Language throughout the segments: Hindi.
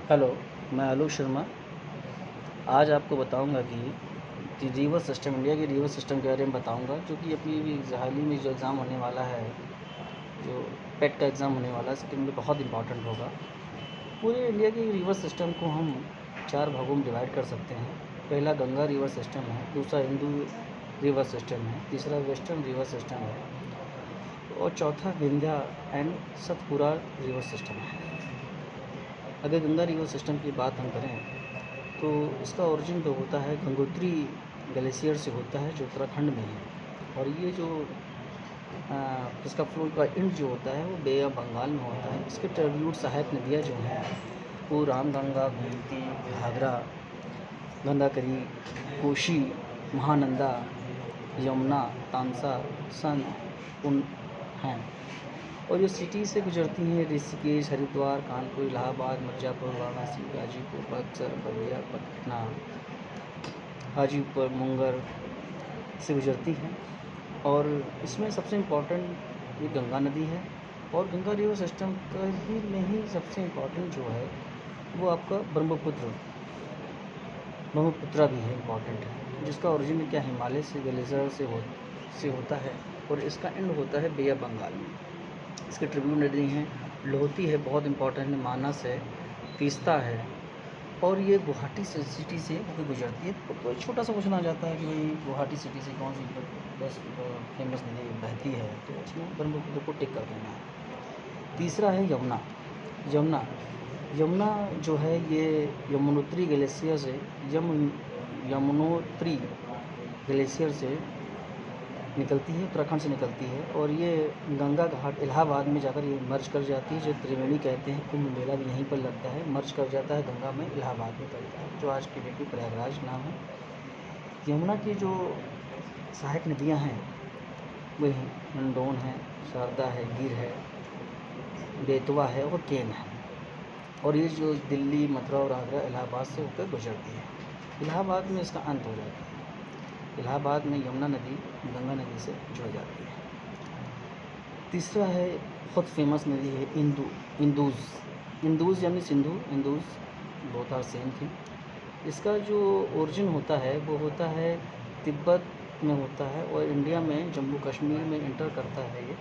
हेलो, मैं आलोक शर्मा। आज आपको बताऊंगा कि रिवर सिस्टम, इंडिया के रिवर सिस्टम के बारे में बताऊंगा, जो कि अभी भी हाल ही में जो एग्ज़ाम होने वाला है, जो पेट का एग्ज़ाम होने वाला है, इसके लिए बहुत इंपॉर्टेंट होगा। पूरे इंडिया के रिवर सिस्टम को हम 4 भागों में डिवाइड कर सकते हैं। पहला गंगा रिवर सिस्टम है, दूसरा हिंदू रिवर सिस्टम है, तीसरा वेस्टर्न रिवर सिस्टम है और चौथा Vindhya and Satpura river system है। अगर गंगा रिवर सिस्टम की बात हम करें तो इसका ओरिजिन जो होता है गंगोत्री ग्लेशियर से होता है, जो उत्तराखंड में है। और ये जो इसका फ्लो का एंड जो होता है वो बे ऑफ बंगाल में होता है। इसके ट्रिब्यूट सहायक नदियाँ जो हैं वो रामगंगा, गोमती, घाघरा, गंगाकरी, कोशी, महानंदा, यमुना, तांसा, सन, पुन हैं। और जो सिटी से गुजरती हैं ऋषिकेश, हरिद्वार, कानपुर, इलाहाबाद, मिर्ज़ापुर, वाराणसी, गाजीपुर, बक्सर, बलिया, पटना, हाजीपुर, मुंगेर से गुजरती हैं। और इसमें सबसे इम्पोर्टेंट ये गंगा नदी है। और गंगा रिवर सिस्टम का ही में ही सबसे इम्पोर्टेंट जो है वो आपका ब्रह्मपुत्रा भी है, इम्पॉर्टेंट है, जिसका ओरिजिन क्या हिमालय से ग्लेशियर से होता है और इसका एंड होता है बे ऑफ बंगाल में। इसके ट्रिब्यूट नदी हैं, लोहती है, बहुत इंपॉर्टेंट है, मानस है, तीस्ता है। और ये गुवाहाटी से सिटी से होकर गुजरती है। तो छोटा सा क्वेश्चन आ जाता है कि भाई गुवाहाटी सिटी से कौन सी बस फेमस नदी बहती है, तो उसमें ब्रह्मपुत्र को टिक कर देना है। तीसरा है यमुना। यमुना यमुना जो है ये यमुनोत्री ग्लेशियर से यमुनोत्री ग्लेशियर से निकलती है, उत्तराखंड से निकलती है। और ये गंगा घाट इलाहाबाद में जाकर ये मर्ज कर जाती है, जो त्रिवेणी कहते हैं। कुंभ मेला भी यहीं पर लगता है, मर्ज कर जाता है गंगा में, इलाहाबाद में पड़ता है, जो आज की डेट में प्रयागराज नाम है। यमुना की जो सहायक नदियाँ हैं वही हिंडौन है, शारदा है, गिर है, बेतवा है और केन है। और ये जो दिल्ली, मथुरा और आगरा इलाहाबाद से होकर गुजरती है। इलाहाबाद में इसका अंत हो जाता है। इलाहाबाद में यमुना नदी गंगा नदी से जुड़ जाती है। तीसरा है बहुत फेमस नदी है इंदूज़ यानी Sindhu, Indus both are same thing. इसका जो ओरिजिन होता है वो होता है तिब्बत में होता है और इंडिया में जम्मू कश्मीर में इंटर करता है ये।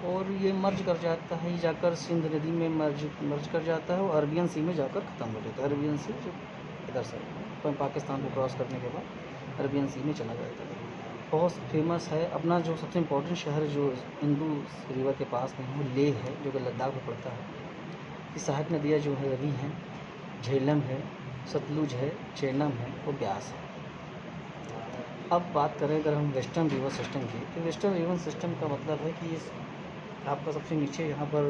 और ये मर्ज कर जाता है, ये जाकर सिंध नदी में मर्ज कर जाता है और अरबियन सी में जाकर ख़त्म हो जाता है। अरबियन सी जो इधर से पाकिस्तान को क्रॉस करने के बाद अरबियन सी में चला जाता है। बहुत फेमस है। अपना जो सबसे इम्पोर्टेंट शहर जो इंदू रिवर के पास में है वो लेह है, जो कि लद्दाख में पड़ता है। ये सहायक नदियाँ जो है रवि हैं, झेलम है, सतलुज है, चेलम है और ब्यास है। अब बात करें अगर हम वेस्टर्न रिवर सिस्टम की, तो वेस्टर्न रिवर सिस्टम का मतलब है कि ये आपका सबसे नीचे यहाँ पर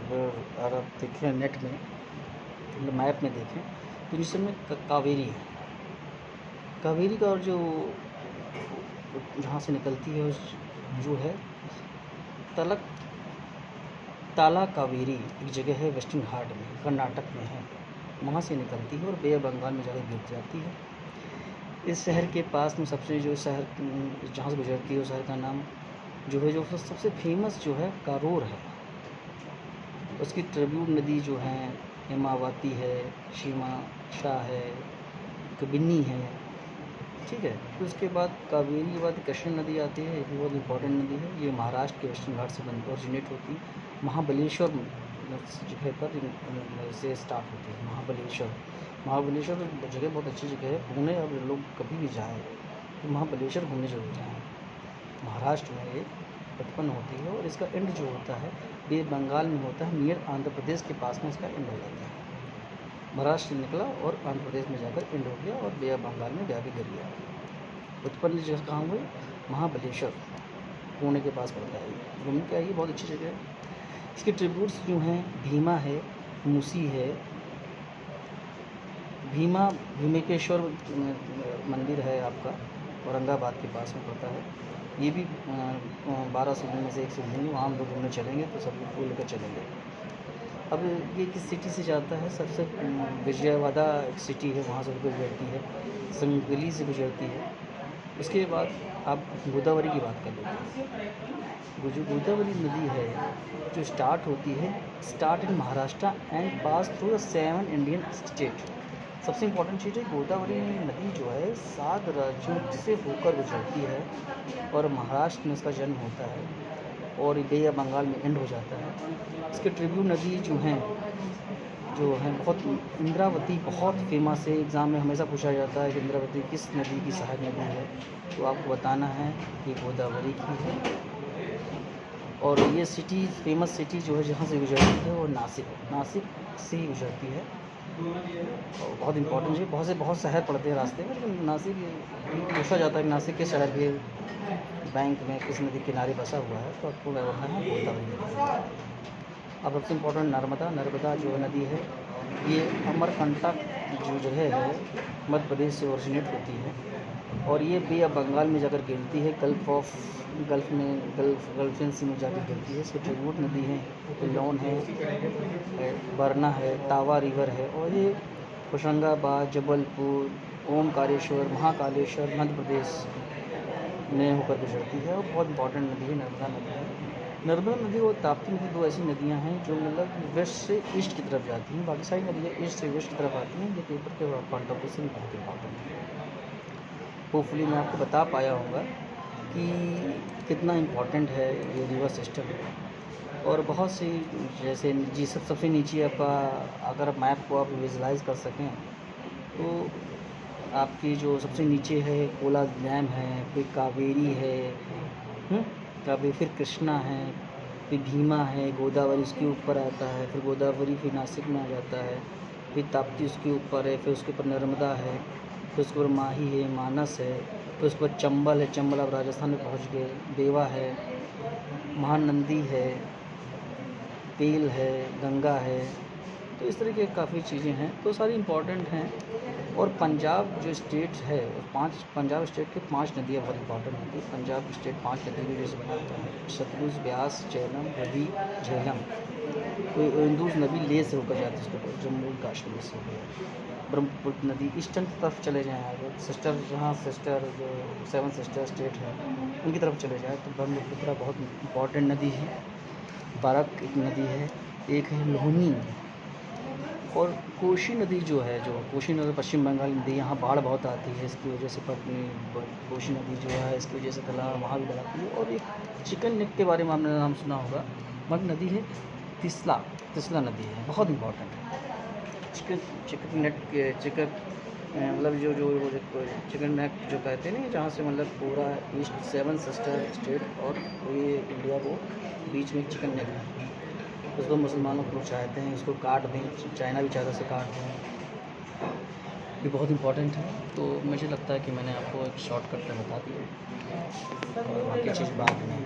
अगर आप देखें नेट में, मतलब मैप में देखें तो नीचे में कावेरी है। कावेरी का और जो जहाँ से निकलती है जो है ताला कावेरी एक जगह है वेस्टर्न घाट में, कर्नाटक में है, वहाँ से निकलती है और बे ऑफ बंगाल में जाकर गिर जाती है। इस शहर के पास में सबसे जो शहर जहाँ से गुजरती है उस शहर का नाम जो है, जो सबसे फेमस जो है कारोर है। उसकी ट्रिब्यूट नदी जो हैं हेमावती है, सीमा शाह है, कबिनी है, ठीक है। तो उसके बाद कावेरी के बाद कृष्ण नदी आती है, ये भी बहुत इंपॉर्टेंट नदी है। ये महाराष्ट्र के वेस्टर्न घाट से ओरिजिनेट होती है। महाबलेश्वर जगह पर से स्टार्ट होती है। महाबलेश्वर जगह बहुत अच्छी जगह है घूमने। अब लोग कभी भी जाएँ तो महाबलेश्वर घूमने जरूर जाएँ। महाराष्ट्र में ये उत्पन्न होती है और इसका एंड जो होता है बे बंगाल में होता है, नियर आंध्र प्रदेश के पास में इसका एंड हो जाता है। महाराष्ट्र निकला और आंध्र प्रदेश में जाकर एंड हो गया और बे ऑफ बंगाल में जाके गिर गया। उत्पन्न जगह कहाँ हुई? महाबलेश्वर, पुणे के पास पड़ता है। घूमने के आइए, बहुत अच्छी जगह है। इसके ट्रिब्यूट्स जो हैं भीमा है, मूसी है। भीमेकेश्वर मंदिर है आपका, औरंगाबाद के पास में पड़ता है। ये भी 12 शिवलिंग में से एक शिवलिंग है। वहाँ हम लोग घूमने चलेंगे तो सब लोग लेकर चलेंगे। अब ये किस सिटी से जाता है? सबसे विजयवाड़ा एक सिटी है, वहाँ से होकर गुजरती है। संगली से गुजरती है उसके बाद आप गोदावरी की बात कर लेते हैं। वो जो गोदावरी नदी है जो start in Maharashtra and pass through the 7 Indian state. सबसे इम्पोर्टेंट चीज़ है गोदावरी नदी जो है 7 राज्यों से होकर गुजरती है और महाराष्ट्र में इसका जन्म होता है और बे ऑफ बंगाल में एंड हो जाता है। इसके ट्रिब्यूट नदी जो हैं बहुत, इंद्रावती बहुत फेमस है। एग्ज़ाम में हमेशा पूछा जाता है कि इंद्रावती किस नदी की सहायक नदी है, तो आपको बताना है कि गोदावरी की है। और ये फेमस सिटी जो है जहाँ से गुजरती है वो नासिक से ही गुजरती है और बहुत इंपॉर्टेंट है। बहुत शहर पड़ते हैं रास्ते में, लेकिन नासिक पूछा जाता है कि नासिक के शहर के बैंक में किस नदी किनारे बसा हुआ है, तो आपको बताना है गोदावरी नदी। अब सबसे इम्पोर्टेंट नर्मदा जो नदी है ये अमरकंटक जो जगह है मध्य प्रदेश से ओरिजिनेट होती है और ये बे ऑफ बंगाल में जाकर गिरती है, गल्फियन सी में जाकर गिरती है। इसकी ट्रिब्यूट नदी है लोन है, बरना है, तावा रिवर है और ये होशंगाबाद, जबलपुर, ओमकारेश्वर, महाकालेश्वर मध्य प्रदेश में होकर गुजरती है और बहुत इंपॉर्टेंट नदी है नर्मदा नदी है। नर्मदा नदी और ताप्ती नदी 2 ऐसी नदियां हैं जो मतलब वेस्ट से ईस्ट की तरफ जाती हैं, बाकी सारी नदियाँ ईस्ट से वेस्ट की तरफ आती हैं। ये पेपर के पॉइंट ऑफ व्यू से भी बहुत इंपॉर्टेंट है। होपफुली मैं आपको बता पाया होगा कि कितना इम्पोर्टेंट है ये रिवर सिस्टम और बहुत सी जैसे सबसे नीचे आपका अगर मैप को आप विजुलाइज कर सकें तो आपकी जो सबसे नीचे है कोला डैम है, फिर कावेरी है, कावेरी, फिर कृष्णा है, फिर भीमा है, गोदावरी उसके ऊपर आता है, फिर गोदावरी फिर नासिक में आ जाता है, फिर ताप्ती उसके ऊपर है, फिर उसके ऊपर नर्मदा है, फिर उसके ऊपर माही है, मानस है, फिर उसके बाद चंबल है, चंबल अब राजस्थान में पहुंच गए, देवा है, महानंदी है, पेल है, गंगा है। तो इस तरह की काफ़ी चीज़ें हैं, तो सारी इम्पॉर्टेंट हैं। और पंजाब जो स्टेट है, पंजाब स्टेट की 5 नदियाँ बहुत इंपॉर्टेंट होती है। पंजाब स्टेट 5 नदियों जैसे बनाता है, सतलुज, ब्यास, झेलम, रवि, झेलम। तो इंदुज नदी लेह से होकर जाती है उसके ऊपर, जम्मू कश्मीर से। ब्रह्मपुत्र नदी ईस्टर्न तरफ चले जाएँ आगे, सिस्टर जो 7 सिस्टर स्टेट है उनकी तरफ चले जाए तो ब्रह्मपुत्र बहुत इंपॉर्टेंट नदी है। बरक एक नदी है, एक है लोहनी और कोशी नदी जो कोशी नदी पश्चिम बंगाल नदी, यहाँ बाढ़ बहुत आती है, इसकी वजह से कोशी नदी जो है इसकी वजह से तालाब वहाँ भी बढ़ाती है। और एक चिकन नेक के बारे में आपने नाम सुना होगा, मग नदी है तिस्ला नदी है, बहुत इंपॉर्टेंट है। चिकन मतलब जो चिकन नेक जो कहते हैं ना, जहाँ से मतलब पूरा ईस्ट 7 सिस्टर स्टेट और ये इंडिया को बीच में चिकन नेक है, उसको मुसलमानों को चाहते हैं उसको काट दें, चाइना भी चाहता से काट दें। ये बहुत इंपॉर्टेंट है। तो मुझे लगता है कि मैंने आपको एक शॉर्टकट में बता दिया और बाकी चीज़ बाद में